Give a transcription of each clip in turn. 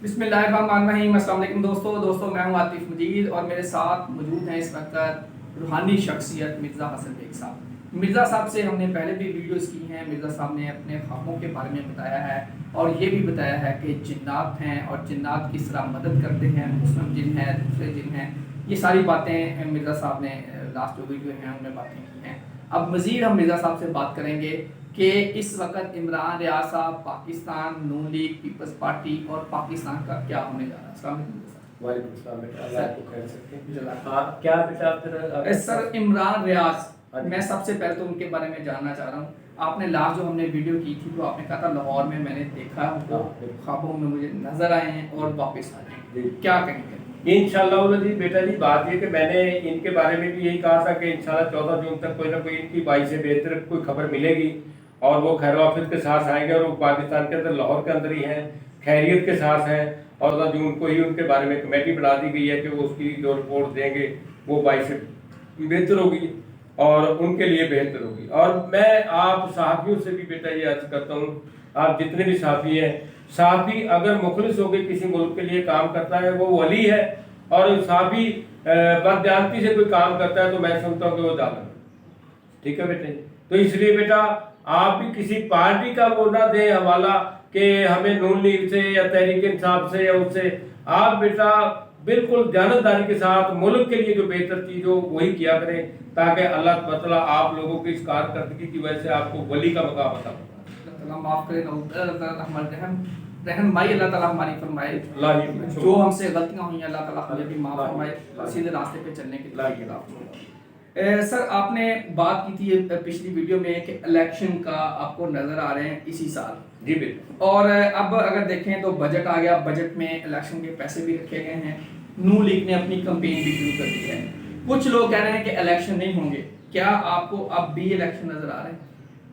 بسم اللہ الرحمن الرحیم۔ السلام علیکم دوستوں میں ہوں عاطف مجید اور میرے ساتھ موجود ہیں اس وقت روحانی شخصیت مرزا حسن بیگ صاحب۔ مرزا صاحب سے ہم نے پہلے بھی ویڈیوز کی ہیں۔ مرزا صاحب نے اپنے خوابوں کے بارے میں بتایا ہے اور یہ بھی بتایا ہے کہ جنات ہیں اور جنات کس طرح مدد کرتے ہیں، مسلم جن ہیں، دوسرے جن ہیں، یہ ساری باتیں مرزا صاحب نے لاسٹ جو ویڈیو ہیں ان میں باتیں کی ہیں۔ اب مزید ہم مرزا صاحب سے بات کریں گے کہ اس وقت عمران ریاض صاحب، پاکستان نون لیگ، پیپلز پارٹی اور پاکستان کا کیا ہونے جا رہا ہے۔ السلام علیکم۔ وعلیکم السلام بیٹا، اللہ آپ کو خیر سکتے کیا بیٹا سر عمران ریاض، میں سب سے پہلے تو ان کے بارے میں جاننا چاہ رہا ہوں۔ آپ نے لاسٹ جو ہم نے ویڈیو کی تھی تو آپ نے کہا تھا لاہور میں نے دیکھا ان کو، خوابوں میں مجھے نظر آئے ہیں اور واپس آ گئے، کیا کہیں گے؟ انشاءاللہ جی بیٹا جی، بات یہ کہ میں نے ان کے بارے میں بھی یہی کہا تھا کہ انشاءاللہ 14 جون تک کوئی نہ کوئی ان کی بائی سے بہتر کوئی خبر ملے گی اور وہ خیر وافیت کے ساتھ آئیں گے اور وہ پاکستان کے اندر لاہور کے اندر ہی ہیں، خیریت کے ساتھ ہیں اور 14 جون کو ہی ان کے بارے میں کمیٹی بنا دی گئی ہے کہ وہ اس کی جو رپورٹ دیں گے وہ بائی سے بہتر ہوگی اور ان کے لیے بہتر ہوگی۔ اور میں آپ صحافیوں سے بھی بیٹا یہ عرض کرتا ہوں، آپ جتنے بھی صحافی ہیں، صحافی اگر مخلص ہو کے کسی ملک کے لیے کام کرتا ہے وہ ولی ہے، اور صحافی بددیانتی سے کوئی کام کرتا ہے تو میں سمجھتا ہوں کہ وہ ظالم ہے۔ ٹھیک ہے بیٹے، تو اس لیے بیٹا آپ بھی کسی پارٹی کا وہ نہ دیں حوالہ کہ ہمیں نون لیگ سے یا تحریک انصاف سے یا اس سے، آپ بیٹا بالکل دیانتداری کے ساتھ ملک کے لیے جو بہتر چیز ہو وہی کیا کریں تاکہ اللہ تعالیٰ آپ لوگوں کی اس کارکردگی کی وجہ سے آپ کو ولی کا مقام عطا فرمائے۔ اللہ تعالیٰ معاف کرے، رحمائی اللہ تعالیٰ ہماری فرمائے، جو ہم سے غلطیاں ہوئی ہیں اللہ تعالیٰ ہمیں بھی معاف فرمائے، سیدھے راستے پہ چلنے کے لیے عطا فرمائے۔ سر آپ نے بات کی تھی پچھلی ویڈیو میں کہ الیکشن کا آپ کو نظر آ رہے ہیں اسی سال، جی بالکل، اور اب اگر دیکھیں تو بجٹ آ گیا، بجٹ میں الیکشن کے پیسے بھی رکھے گئے ہیں، نون لیگ نے اپنی کمپین بھی شروع کر دی ہے۔ کچھ لوگ کہہ رہے ہیں کہ الیکشن نہیں ہوں گے، کیا آپ کو اب بھی الیکشن نظر آ رہے ہیں؟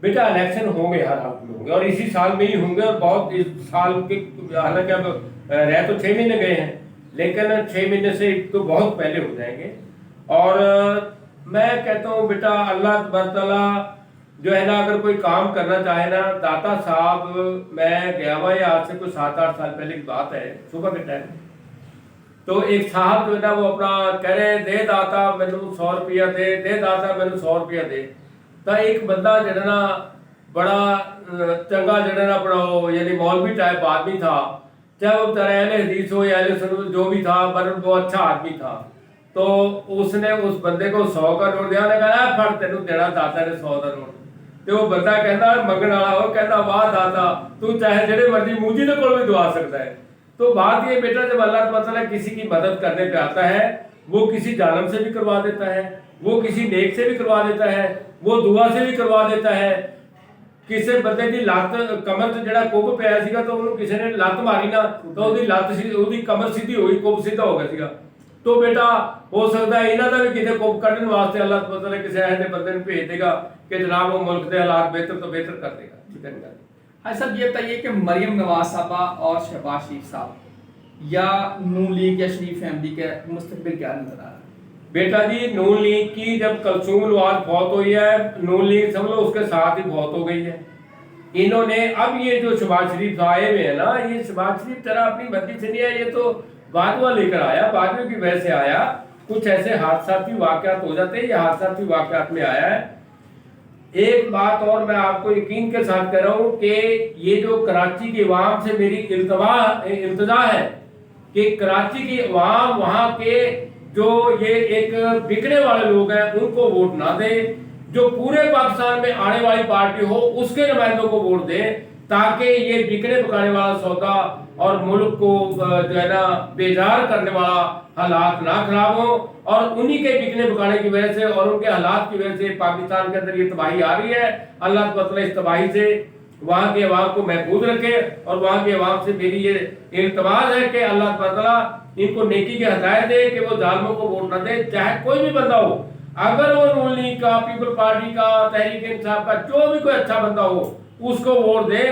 بیٹا الیکشن ہوں گے، ہر حال میں ہوں گے اور اسی سال میں ہی ہوں گے، اور بہت اس سال کے حالانکہ اب رہ تو 6 مہینے گئے ہیں لیکن 6 مہینے سے تو بہت پہلے ہو جائیں گے۔ اور میں کہتا ہوں بیٹا اللہ تبارک تعالیٰ جو ہے نا اگر کوئی کام کرنا چاہے نا، داتا صاحب میں گیا ہوا ہے آج سے کوئی 7-8 سال پہلے کی بات ہے، صبح کے ٹائم تو ایک صاحب جو ہے نا وہ اپنا کہہ رہے دے داتا میں نے 100 روپیہ دے داتا میں نے 100 روپیہ دے، تو ایک بندہ جو ہے نا بڑا چنگا جو ہے نا بڑا یعنی مولوی ٹائپ آدمی تھا، چاہے وہ اہل حدیث ہو یا اہل سنت جو بھی تھا، پر وہ اچھا آدمی تھا، تو اس نے اس بندے کو 100 کا نوٹ دیا، نے کہا پھڑ تینوں دینا داتا نے 100 کا نوٹ، تو وہ بندہ کہتا منگن والا ہو کہتا واہ داتا تو چاہے جڑے مرضی مجھے کو بھی دعا سکتا ہے۔ تو بات یہ بیٹا جب اللہ تعالیٰ کسی کی مدد کرنے پہ آتا ہے وہ کسی ظالم سے بھی کروا دیتا ہے، وہ کسی نیک سے بھی کروا دیتا ہے، وہ دعا سے بھی کروا دیتا ہے۔ کسی بندے دی لات کمر تے جڑا کوب پیا سیگا تو انہوں کسی نے لات ماری نا تو اودی لات اودی کمر سیدھی ہوئی، کوب سیدھا ہو گیا سیگا۔ تو بیٹا ہو سکتا ہے انہاں دا بھی کتے کوب کڈن واسطے اللہ تعالیٰ کسی ایسے بندے نے بھیج دے گا کہ جناب وہ ملک دے حالات بہتر تو بہتر کر دے گا۔ ٹھیک ہے ہاں صاحب یہ بتائیے کہ مریم نواز صاحبہ اور شہباز شریف صاحب یا نون لیگ یا شریف فیملی کے مستقبل کیا نظر آ رہا ہے؟ بیٹا جی نون لیگ کی جب کلثوم الواز فوت ہوئی ہے، نون لیگ سمجھ لو اس کے ساتھ ہی فوت ہو گئی ہے۔ انہوں نے اب یہ جو شہباز شریف آئے ہوئے ہیں نا، یہ شہباز شریف طرح اپنی مرضی سے نہیں ہے، یہ تو باجوہ لے کر آیا، باجوہ کی وجہ سے آیا، کچھ ایسے حادثاتی واقعات ہو جاتے ہیں، یہ حادثاتی واقعات میں آیا ہے۔ ایک بات اور میں آپ کو یقین کے ساتھ کہہ رہا ہوں کہ یہ جو کراچی کی عوام سے میری التجا ہے کہ کراچی کی عوام وہاں کے جو یہ ایک بکنے والے لوگ ہیں ان کو ووٹ نہ دیں، جو پورے پاکستان میں آنے والی پارٹی ہو اس کے نمائندوں کو ووٹ دیں تاکہ یہ بکنے پکانے والا سودا اور ملک کو جو ہے نا بیزار کرنے والا حالات نہ خراب ہوں، اور انہی کے بکنے پکانے کی وجہ سے اور ان کے حالات کی وجہ سے پاکستان کے اندر یہ تباہی آ رہی ہے۔ اللہ تعالیٰ اس تباہی سے وہاں کے عوام کو محفوظ رکھے، اور وہاں کے عوام سے میری یہ التماس ہے کہ اللہ تعالیٰ ان کو نیکی کی ہدایت دے کہ وہ ظالموں کو ووٹ نہ دے، چاہے کوئی بھی بندہ ہو، اگر وہ نون لیگ کا، پیپل پارٹی کا، تحریک انصاف کا، جو بھی کوئی اچھا بندہ ہو اس کو ووٹ دے،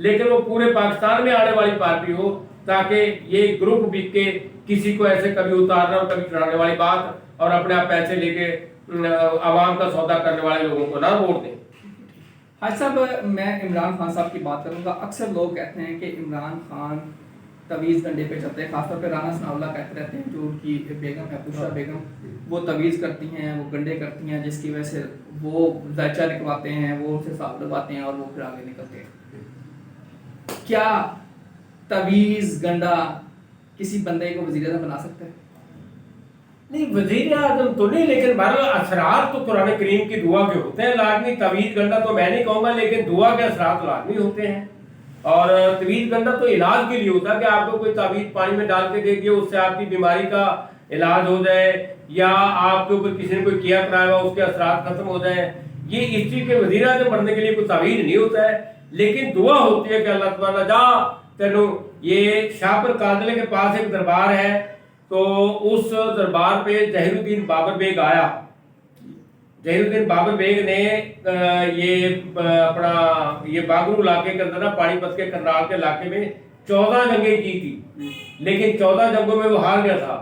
لیکن وہ پورے پاکستان میں آنے والی پارٹی ہو تاکہ یہ گروپ بک کے کسی کو ایسے کبھی اتارنا اور کبھی چڑھانے والی بات اور اپنے آپ پیسے لے کے عوام کا سودا کرنے والے لوگوں کو نہ ووٹ دیں۔ حاج صاحب میں عمران خان صاحب کی بات کروں گا، اکثر لوگ کہتے ہیں کہ عمران خان तवीज़ गंडे पे चलते हैं, खासतौर पे राना सनाउल्लाह कहते रहते हैं, जो उनकी बेगम है बुशरा बेगम, वो तवीज़ करती हैं, वो गंडे करती हैं, जिसकी वजह से वो जायचा निकलवाते हैं, वो उनसे साफ लगवाते हैं और वो फिर आगे निकलते हैं। क्या तवीज़ गंडा किसी बंदे को वज़ीर आज़म बना सकता है? नहीं, वज़ीर आज़म तो नहीं, लेकिन बहरहाल असरात तो कुरान करीम की दुआ के होते हैं। लाजमी तवीज़ गंडा तो मैं नहीं कहूँगा, लेकिन दुआ के असरात लाजमी होते हैं। और तवीज़ गंडा तो इलाज के लिए होता है कि आपको कोई तावीज़ पानी में डाल के दे दिए, उससे आपकी बीमारी का इलाज हो जाए, या आपके ऊपर किसी ने कोई किया कराया हुआ उसके असरात खत्म हो जाए। ये इस चीज़ के वज़ीर आज़म बनने के लिए कोई तावीज़ नहीं होता है, लेकिन दुआ होती है कि अल्लाह तआला जा तेनू, ये शाहपुर कादले के पास एक दरबार है, तो उस दरबार पे जहीरुद्दीन बाबर बेग आया। जहीरुद्दीन बाबर बेग ने ये अपना ये बागरू इलाके के अंदर ना, पानीपत के करनाल के इलाके में 14 जंगें की थी, लेकिन 14 जंगों में वो हार गया था।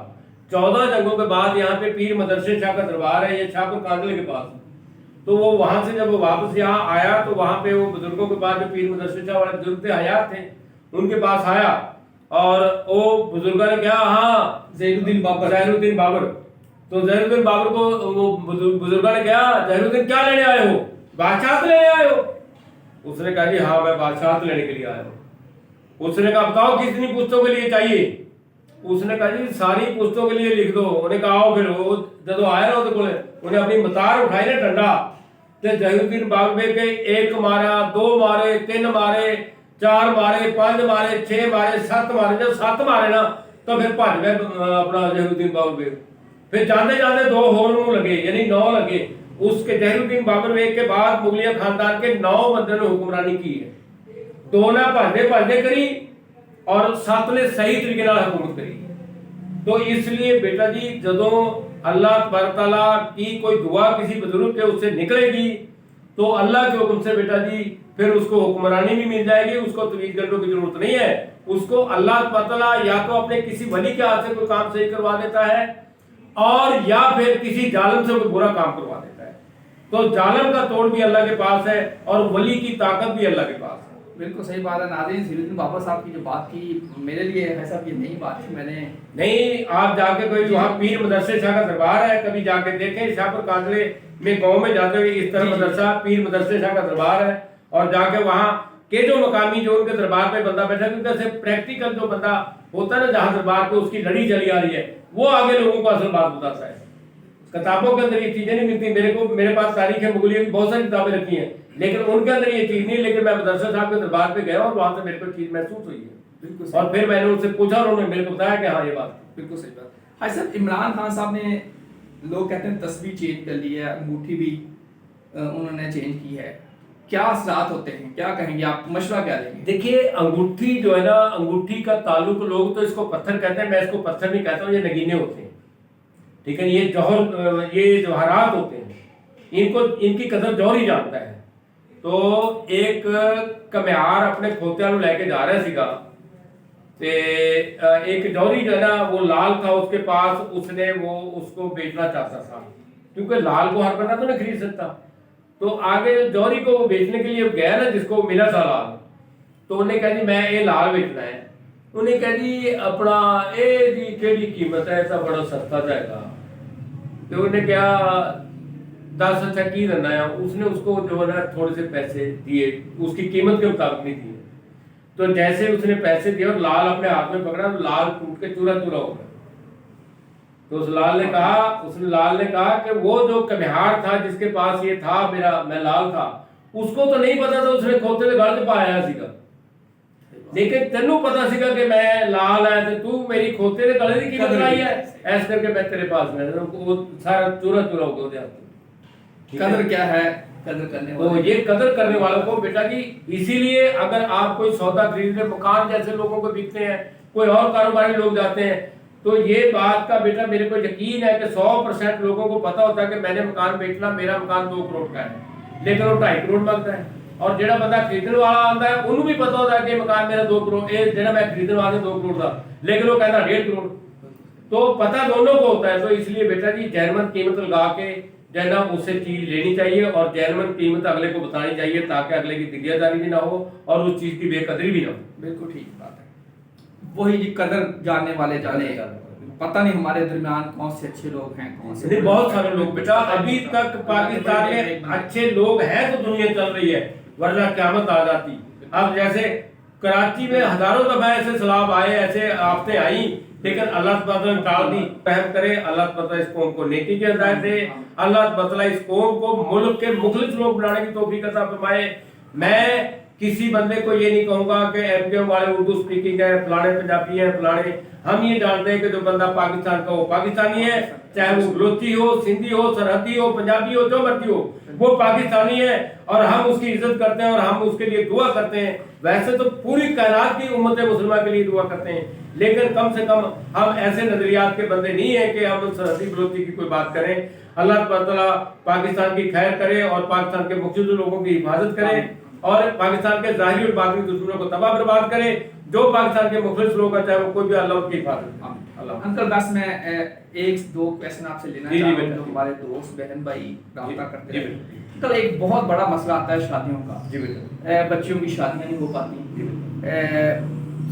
14 जंगों के बाद यहाँ पे पीर मदरसे शाह का दरबार है, ये शाहपुर कादले के पास। तो वो वहां से जब वो वापस यहाँ आया, तो वहां पे वो बुजुर्गों के पास, जो पीर मदरसे शाह वाले बुजुर्ग थे, हयात थे, उनके पास आया और वो बुजुर्गों ने क्या, हाँ ज़हीरुद्दीन बाबर, ज़हीरुद्दीन बाबर। तो ज़हीरुद्दीन बाबर को वो बुजुर्गों ने क्या, ज़हीरुद्दीन क्या लेने आए हो, बादशाहत लेने आए हो? उसने कहा जी हाँ मैं बादशाहत लेने के लिए आया हूँ। उसने कहा बताओ कितनी पुस्तकों के लिए चाहिए? उसने कहा जी सारी पुस्तकों के लिए लिख दो। उन्हें कहा आओ फिर। वो जब आए ना उन्हें अपनी मतार उठाई ना डंडा, तो ज़हीरुद्दीन बाबर के 1 मारा, 2 मारे, 3 मारे, 4 मारे, 5 मारे, 6 मारे, 7 मारे। जब 7 मारे ना तो फिर भज गए अपना ज़हीरुद्दीन बाबर बेग। फिर जाते जाते 2 और लगे, यानी 9 लगे। उसके ज़हीरुद्दीन बाबर बेग के बाद मुगलिया खानदान के 9 बंदों ने हुक्मरानी की है। 2 ने भजदे करी और 7 ने सही तरीके हुकूमत करी। तो इसलिए बेटा जी जदों अल्लाह तबारक तआला की कोई दुआ किसी बुजुर्ग के उससे निकलेगी, तो अल्लाह के हुक्म से बेटा जी फिर उसको हुक्मरानी भी मिल जाएगी। उसको तवीज़ गंडों की जरूरत नहीं है। उसको अल्लाह तबारक तआला या तो अपने किसी वली के हाथ से कोई काम सही करवा देता है, और या फिर किसी जालिम से कोई बुरा काम करवा देता है। तो जालिम का तोड़ भी अल्लाह के पास है और वली की ताकत भी अल्लाह के पास है। बिल्कुल सही बात है। नाज़रीन, ज़हीरुद्दीन बाबर साहब की जो बात की, मेरे लिए ऐसा ये नई बात थी, मैंने नहीं, आप जाके कोई वहाँ पीर मदरसे शाह का दरबार है, कभी जाके देखें। शाहपुर कादले में गांव में जाते हुए इस तरह मदरसा पीर मदरसे शाह का दरबार है, और जाके वहाँ के जो मकामी जो उनके दरबार पे बंदा बैठा, क्योंकि ऐसे प्रैक्टिकल जो बंदा होता है ना जहाँ दरबार पे उसकी लड़ी चली आ रही है, वो आगे लोगों को असल बात बताता है। किताबों के अंदर ये चीजें नहीं मिलती। मेरे पास तारीख है मुगलिया की बहुत सारी किताबें रखी हैं, लेकिन उनके अंदर ये चीज नहीं। लेकिन मैं मदरसा साहब के दरबार पे गया और वहां से मेरे को चीज महसूस हुई है। बिल्कुल। और फिर मैंने उनसे पूछा, उन्होंने मेरे को बताया कि हाँ ये बात बिल्कुल सही बात। हाँ सर, इमरान खान साहब ने, लोग कहते हैं तस्वीर चेंज कर ली है, अंगूठी भी उन्होंने चेंज की है, क्या असरात होते हैं, क्या कहेंगे आप, मशवरा क्या देंगे? देखिए, अंगूठी जो है ना, अंगूठी का ताल्लुक, लोग तो इसको पत्थर कहते हैं, मैं इसको पत्थर नहीं कहता हूँ, ये नगीने होते हैं, ठीक है। ये जवाहरात होते हैं, इनकी कदर जौहरी जानता है। तो एक कम्यार अपने खोते वालों लेके जा रहा सीगा, ते एक जौहरी जो है ना वो लाल था उसके पास, उसने वो उसको बेचना चाहता था, क्योंकि लाल को हर बंदा तो नहीं खरीद सकता। तो आगे जौहरी को वो बेचने के लिए गया ना, जिसको मिला था लाल, तो उन्हें कहा जी मैं ये लाल बेचना है। उन्हें कहा जी अपना ए जी केड़ी कीमत है, ऐसा बड़ा सस्ता जाएगा। तो उन्हें क्या 10 अच्छा की देना है। उसने उसको जो है ना थोड़े से पैसे दिए, उसकी कीमत के मुताबिक नहीं दिए। तो जैसे उसने पैसे दिए और लाल अपने हाथ में पकड़ा, तो लाल टूट के चूरा चूरा हो गया। तो उस लाल ने कहा कि वो जो कमिहार था जिसके पास ये था, मैं लाल था, उसको तो नहीं पता था, उसने खोते के गल च पाया सीगा। लेकिन तेनू पता सीगा कि मैं लाल है, तो तू मेरी खोते के गले की कीमत लाई है, ऐसे करके मैं तेरे पास में, वो सारा चूरा चूरा हो गया। कदर क्या है, कदर करने वाले। तो ये कदर करने वालों को बेटा जी, इसीलिए अगर आप कोई सौदा खरीदने, मकान जैसे लोगों को बिकते हैं, कोई और कारोबारी लोग जाते हैं, तो ये बात का बेटा मेरे को यकीन है कि 100% लोगों को पता होता है कि मैंने मकान बेचना, मेरा मकान 2 करोड़ का है, लेकिन वो 2.5 करोड़ मांगता है। और जेड़ा बंदा खरीदने वाला आता है उन्होंने भी पता होता है कि मकान मेरा 2 करोड़, ये जेड़ा मैं खरीदने वाला 2 करोड़ का, लेकिन वो कहता 1.5 करोड़। तो पता दोनों को होता है। तो इसलिए बेटा जी जैनमन कीमत लगा के जैना उससे चीज लेनी चाहिए, और जैनमन कीमत अगले को बतानी चाहिए, ताकि अगले की दिलियादारी भी ना हो और उस चीज की बेकदरी भी ना हो। बिल्कुल ठीक बात है। वही जी कदर जानने वाले जाने, पता नहीं हमारे दरमियान कौन से अच्छे लोग हैं, कौन से बहुत सारे लोग बेटा अभी तक पाकिस्तान में अच्छे लोग हैं तो दुनिया चल रही है, वरना क़यामत आ जाती। अब जैसे कराची में हजारों दफा ऐसे सलाब आए, ऐसे आफतें आई, लेकिन अल्लाह तआला ने टाल दी। रहम करे अल्लाह तआला इस कौम को नेकी की हिदायत दे, अल्लाह तआला इस कौम को मुल्क के मुखलिस लोग बनाने की तौफीक अता फरमाए। मैं किसी बंदे को ये नहीं कहूंगा कि एमकेएम वाले उर्दू स्पीकिंग है, फलाने पंजाबी है, फलाने। हम ये जानते हैं कि जो बंदा पाकिस्तान का वो पाकिस्तानी है, चाहे वो बलोची हो, सिंधी हो, सरहदी हो, पंजाबी हो, जो मर्जी हो, वो पाकिस्तानी है और हम उसकी इज्जत करते हैं और हम उसके लिए दुआ करते हैं। वैसे तो पूरी कायनात की उम्मत मुसलमान के लिए दुआ करते हैं, लेकिन कम से कम हम ऐसे नजरियात के बंदे नहीं है कि हम सरहदी बलोची की कोई बात करें। अल्लाह ताला पाकिस्तान की खैर करे और पाकिस्तान के मुख्तलिफ लोगों की हिफाजत करे और पाकिस्तान के ज़ाहिरी और बातिनी दुश्मनों को तबाह बर्बाद करे। जो पाकिस्तान के मुखलिस लोग हैं, चाहे वो कोई भी, अल्लाह उनकी हिफाजत। अंकल बस मैं एक दो क्वेश्चन आपसे लेना चाहता हूं, जो हमारे दोस्त बहन भाई राब्ता करते हैं। तो एक बहुत बड़ा मसला आता है शादियों का। जी बेटा। बच्चियों की शादियां नहीं हो पाती।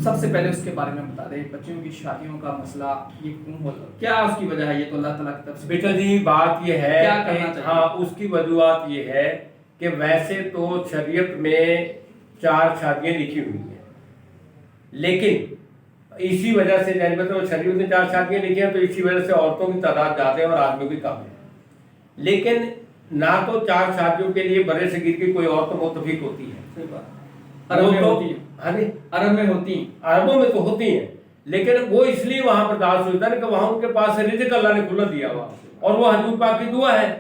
सबसे पहले उसके बारे में बता दें, बच्चियों की शादियों का मसला ये क्यों होता है, क्या उसकी वजह है? ये तो अल्लाह ताला की तरफ से। बेटा जी बात ये है क्या करना चाहिए? हाँ, उसकी वजूहत ये है कि वैसे तो शरीयत में 4 शादियां लिखी हुई हैं, लेकिन इसी वजह से तो शरीयत में 4 शादियां लिखी हैं, तो इसी वजह से औरतों की तादाद ज़्यादा है और आदमियों की कम है। लेकिन ना तो 4 शादियों के लिए बड़े सगीर की कोई और तो मुत्तफिक होती है। सही बात। अरब में होती है। हाँ जी, अरब में होती हैं, अरबों में तो होती हैं, लेकिन वो इसलिए वहां बर्दाश्त होता है कि वहां उनके पास रिज़्क़ अल्लाह ने खुला दिया हुआ और वो हजूर पाक की दुआ है।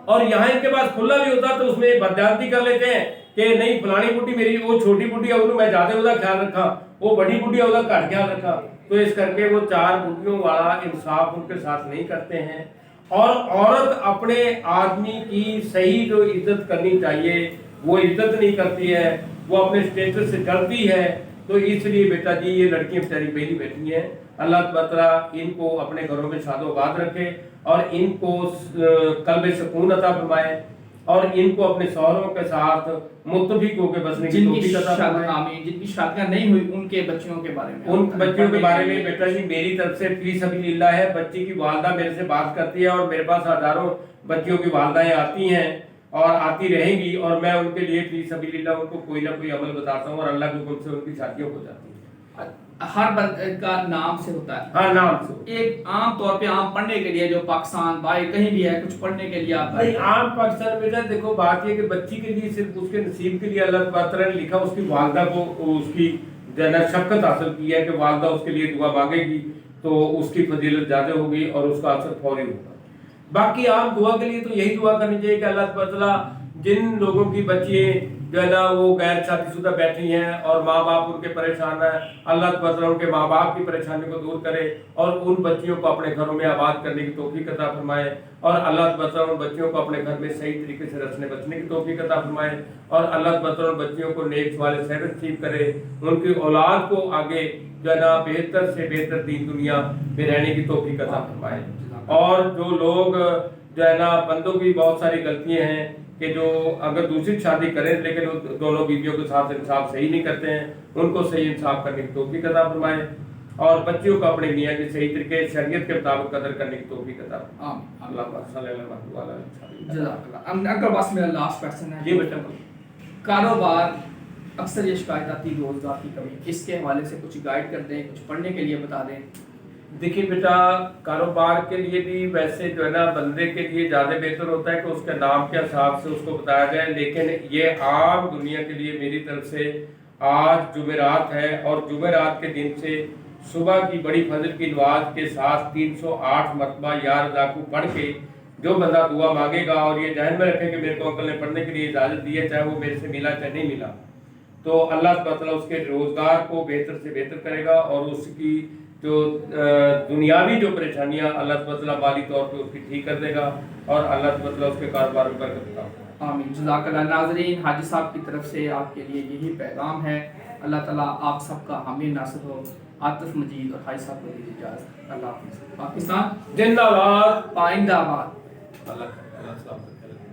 और यहाँ इनके पास खुला भी होता तो उसमें बदजाती कर लेते हैं कि नहीं फलानी बुढ़ी मेरी, वो छोटी बुढ़ी है उन्होंने मैं ज्यादा उसका ख्याल रखा, वो बड़ी बुढ़ी है उसका घट ख्याल रखा। तो इस करके वो 4 बुढ़ियों वाला इंसाफ उनके साथ नहीं करते हैं। और औरत अपने आदमी की सही जो इज्जत करनी चाहिए वो इज्जत नहीं करती है, वो अपने स्टेटस से डरती है। तो इसलिए बेटा जी ये लड़कियां बेचारी बेली बैठी हैं, अल्लाह ताला इनको अपने घरों में शादोबाद रखे और इनको कल्ब सुकून अता फरमाए और इनको अपने शौहरों के साथ मुत्तफिक होकर बसने की तौफीक अता फरमाए। जिनकी शादियां नहीं हुई उनके बच्चियों के बारे में, उन बच्चियों के बारे में बेटा जी मेरी तरफ से फी सबीलिल्लाह है। बच्ची की वालदा मेरे से बात करती है और मेरे पास हजारों बच्चियों की वालदाएं आती हैं और आती रहेंगी, और मैं उनके लिए फी सबीलिल्लाह उनको कोई ना कोई अमल बताता हूँ और अल्लाह के हुक्म से उनकी शादियां हो जाती हैं। हर बंदे का नाम से होता है। हाँ, नाम से। एक आम तौर पे आम पढ़ने के लिए जो पाकिस्तान भाई कहीं भी है कुछ पढ़ने के लिए आप नहीं, आम पाकिस्तान में देखो बात ये कि बच्ची के लिए सिर्फ उसके नसीब के लिए अल्लाह ताला ने लिखा, उसकी वालदा को उसकी शफ़क़त हासिल की है कि वालदा उसके लिए दुआ मांगेगी तो उसकी फजीलत ज़्यादा होगी और उसका असर फौरी होगा। बाकी आम दुआ के लिए तो यही दुआ करनी चाहिए कि अल्लाह ताला जिन लोगों की बच्चियाँ जो है ना वो गैर शादीशुदा बैठी हैं और माँ बाप उनके परेशान हैं, अल्लाह ताला उनके माँ बाप की परेशानी को दूर करे और उन बच्चियों को अपने घरों में आबाद करने की तौफीक अता फरमाए और अल्लाह ताला उन बच्चियों को अपने घर में सही तरीके से रखने बचने की तौफीक अता फरमाए और अल्लाह ताला उन बच्चियों को नेक वाले सेहत नसीब करे, उनकी औलाद को आगे जो है ना बेहतर से बेहतर दीन दुनिया में रहने की तौफीक अता फरमाए। और जो लोग जो है ना बंदों की बहुत सारी गलतियां हैं कि जो अगर दूसरी शादी करें लेकिन दोनों बीवियों के साथ इंसाफ सही नहीं करते हैं, उनको सही इंसाफ करने की तौफीक अता फरमाए और बच्चियों को अपने मियां की सही तरीके शरीयत के मुताबिक कदर करने की तौफीक अता फरमाए। अल्लाह पाक सल्लल्लाहु अलैहि वसल्लम। अंकल बस मेरा लास्ट क्वेश्चन है। जी बेटा। कारोबार अक्सर ये शिकायत आती है रोजगार की कमी, इसके हवाले से कुछ गाइड कर दें, कुछ पढ़ने के लिए बता दें। देखिए बेटा कारोबार के लिए भी वैसे जो है ना बंदे के लिए ज़्यादा बेहतर होता है कि उसके नाम के हिसाब से उसको बताया जाए, लेकिन ये आम दुनिया के लिए मेरी तरफ से आज जुमेरात है और जुमेरात के दिन से सुबह की बड़ी फजल की नमाज के साथ 308 मरतबा या रज़ा को पढ़ के जो बंदा दुआ मांगेगा और ये ध्यान में रखे कि मेरे को अंकल ने पढ़ने के लिए इजाज़त दी है, चाहे वो मेरे से मिला चाहे नहीं मिला, तो अल्लाह ताला उसके रोज़गार को बेहतर से बेहतर करेगा और उसकी जो दुनियावी जो परेशानियां अल्लाह ताला माली तौर पे उसकी ठीक कर देगा और अल्लाह ताला उसके कारोबार में बरकत देगा। आमीन। जज़ाकल्लाह। नाज़रीन, हाजी साहब की तरफ से आपके लिए यही पैगाम है। अल्लाह ताला आप सबका हामी नासिर हो। आतिफ मजीद और हाजी साहब को दीजिए इजाज़त। अल्लाह हाफ़िज़। पाकिस्तान जिंदाबाद, पाइंदाबाद। अल्लाह